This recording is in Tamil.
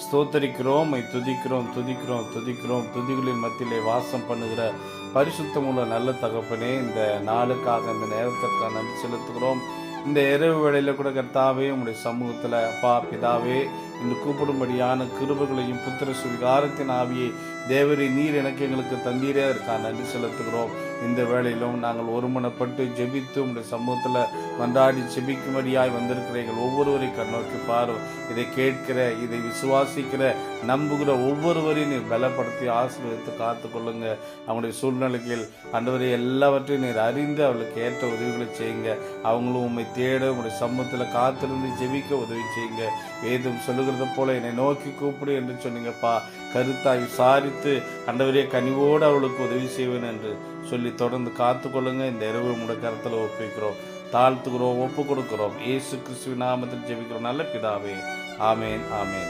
ஸ்தோத்தரிக்கிறோம், உம்மை துதிக்கிறோம், துதிக்கிறோம், துதிக்கிறோம். துதிகளின் மத்தியிலே வாசம் பண்ணுகிற பரிசுத்தமுள்ள நல்ல தகப்பனே, இந்த நாளுக்காக இந்த நேரத்திற்காக நன்றி செலுத்துகிறோம். இந்த இரவு வேளையில கூட கர்த்தாவே, உம்முடைய சமூகத்தில் அப்பா பிதாவே, இன்று கூப்பிடும்படியான கிருபைகளையும் புத்திர சுவிகாரத்தின் ஆவியை தேவரே நீர் எனக்கு எங்களுக்கு தந்தீரே அதற்காக நன்றி செலுத்துகிறோம். இந்த வேளையிலும் நாங்கள் ஒருமனப்பட்டு ஜெபித்து உம்முடைய சமூகத்தில் மன்றாடி ஜெபிக்கும்படியாய் வந்திருக்கிறீர்கள். ஒவ்வொருவரை கண்ணோக்கி பாரும். இதை கேட்கிற, இதை விசுவாசிக்கிற, நம்புகிற ஒவ்வொருவரையும் நீர் பலப்படுத்தி ஆசீர்வதித்து காத்து கொள்ளுங்க. அவங்களுடைய சூழ்நிலைகள் ஆண்டவரே எல்லாவற்றையும் நீர் அறிந்து அவர்களுக்கு ஏற்ற உதவிகளை செய்யுங்க. அவங்களும் உம்மை தேட உம்முடைய சமூகத்தில் காத்திருந்து ஜெபிக்க உதவி செய்யுங்க. வேதம் சொல்லுகிறது போல என்னை நோக்கி கூப்பிடு என்று சொன்னீங்கப்பா. கருத்தாய் விசாரித்து ஆண்டவரே கனிவோடு அவளுக்கு உதவி செய்வேன் என்று சொல்லி தொடர்ந்து காத்து கொள்ளுங்க. இந்த இரவு உம்முடைய கரத்தில் ஒப்புவிக்கிறோம், தாழ்த்துகிறோம், ஒப்பு கொடுக்கிறோம். இயேசு கிறிஸ்துவின் நாமத்தில் ஜெபிக்கிறோம் நல்ல பிதாவே. ஆமேன், ஆமேன்.